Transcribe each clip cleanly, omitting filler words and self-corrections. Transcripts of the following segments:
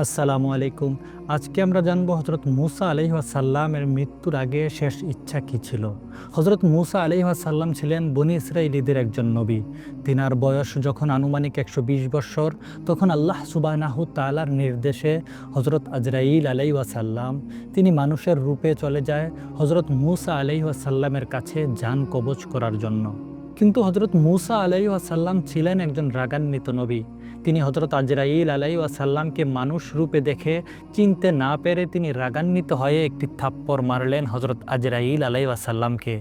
আসসালামু আলাইকুম। আজকে আমরা জানবো হযরত মূসা আলাইহিস সালামের মৃত্যুর আগে শেষ ইচ্ছা কী ছিল। হযরত মূসা আলাইহিস সালাম ছিলেন বনী ইসরাঈলীদের একজন নবী। তিনার বয়স যখন আনুমানিক ১২০ বৎসর, তখন আল্লাহ সুবহানাহু তাআলার নির্দেশে হযরত আজরাইল আলাইহিস সালাম তিনি মানুষের রূপে চলে যায় হযরত মূসা আলাইহিস সালামের কাছে জান কবজ করার জন্য। কিন্তু হযরত মূসা আলাইহিস সালাম ছিলেন একজন রাগান্বিত নবী। তিনি হযরত আজরাইল আলাইহিস সালামকে মানুষ রূপে দেখে চিনতে না পেরে তিনি রাগান্বিত হয়ে একটি থাপ্পড় মারলেন হযরত আজরাইল আলাইহিস সালামকে।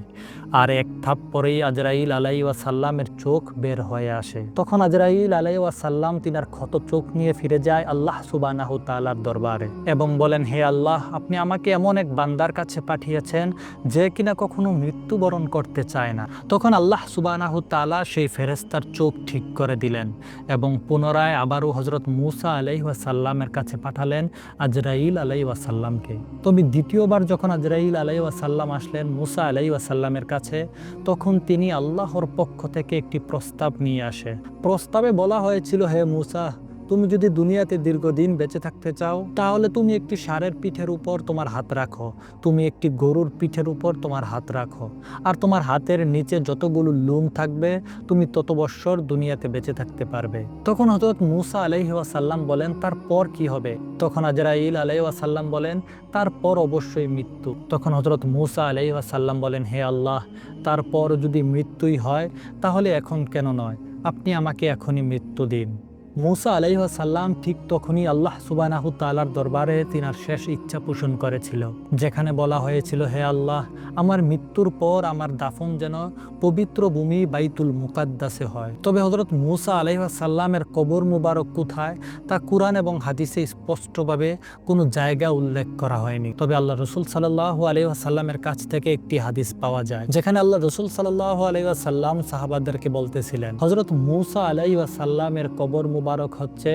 আর এক থাপ্পড়েই আজরাইল আলাইহিস সালামের চোখ বের হয়ে আসে। তখন আজরাইল আলাইহিস সালাম তিনার ক্ষত চোখ নিয়ে ফিরে যায় আল্লাহ সুবহানাহু তাআলার দরবারে এবং বলেন, হে আল্লাহ, আপনি আমাকে এমন এক বান্দার কাছে পাঠিয়েছেন যে কিনা কখনো মৃত্যুবরণ করতে চায় না। তখন আল্লাহ সুবহানাহু তাআলা সেই ফেরেশতার চোখ ঠিক করে দিলেন এবং পুনরায় আবারও হযরত মূসা আলাইহিস সালামের কাছে পাঠালেন আজরাইল আলাইহিস সালামকে। তবে দ্বিতীয়বার যখন আজরাইল আলাইহিস সালাম আসলেন মূসা আলাইহিস সালামের কাছে, তখন তিনি আল্লাহর পক্ষ থেকে একটি প্রস্তাব নিয়ে আসে। প্রস্তাবে বলা হয়েছিল, হে মূসা, তুমি যদি দুনিয়াতে দীর্ঘদিন বেঁচে থাকতে চাও, তাহলে তুমি একটি ষাঁড়ের পিঠের উপর তোমার হাত রাখো, তুমি একটি গরুর পিঠের উপর তোমার হাত রাখো, আর তোমার হাতের নিচে যতগুলো লোম থাকবে তুমি তত বৎসর দুনিয়াতে বেঁচে থাকতে পারবে। তখন হযরত মূসা আলাইহিস সালাম বলেন, তারপর কি হবে? তখন আজরাইল আলাইহিস সালাম বলেন, তারপর অবশ্যই মৃত্যু। তখন হযরত মূসা আলাইহিস সালাম বলেন, হে আল্লাহ, তারপর যদি মৃত্যুই হয় তাহলে এখন কেন নয়, আপনি আমাকে এখনই মৃত্যু দিন। মূসা আলাইহিস সালাম ঠিক তখনই আল্লাহ সুবহানাহু তাআলার দরবারে তিনার শেষ ইচ্ছা পোষণ করেছিল, যেখানে বলা হয়েছিল, হে আল্লাহ, আমার মৃত্যুর পর আমার দাফন যেন পবিত্র ভূমি বাইতুল মুকাদ্দাসে হয়। তবে হযরত মূসা আলাইহিস সালামের কবর মুবারক কোথায় তা কুরআন এবং হাদিসে স্পষ্টভাবে কোনো জায়গা উল্লেখ করা হয়নি। তবে আল্লাহ রাসূল সাল্লাল্লাহু আলাইহি ওয়াসাল্লামের কাছ থেকে একটি হাদিস পাওয়া যায়, যেখানে আল্লাহ রাসূল সাল্লাল্লাহু আলাইহি ওয়াসাল্লাম সাহাবাদেরকে বলতেছিলেন, হযরত মূসা আলাইহিস সালামের কবর মুবারক হচ্ছে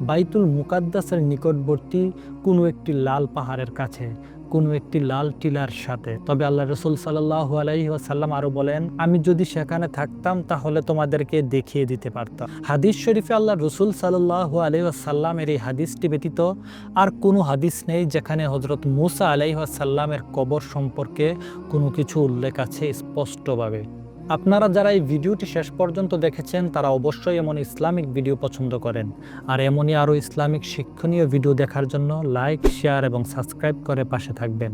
বাইতুল মুকাদ্দাসের নিকটবর্তী কোনো একটি লাল পাহাড়ের কাছে, কোনো একটি লাল টিলার সাথে। তবে আল্লাহ রাসূল সাল্লাল্লাহু আলাইহি ওয়াসাল্লাম আরো বলেন, আমি যদি সেখানে থাকতাম তাহলে তোমাদেরকে দেখিয়ে দিতে পারতাম। হাদিস শরীফে আল্লাহ রাসূল সাল্লাল্লাহু আলাইহি ওয়াসাল্লামের এই হাদিসটি ব্যতীত আর কোনো হাদিস নেই যেখানে হযরত মূসা আলাইহিস সালামের কবর সম্পর্কে কোনো কিছু উল্লেখ আছে স্পষ্টভাবে। আপনারা যারা এই ভিডিওটি শেষ পর্যন্ত দেখেছেন তারা অবশ্যই এমন ইসলামিক ভিডিও পছন্দ করেন, আর এমনই আরও ইসলামিক শিক্ষণীয় ভিডিও দেখার জন্য লাইক, শেয়ার এবং সাবস্ক্রাইব করে পাশে থাকবেন।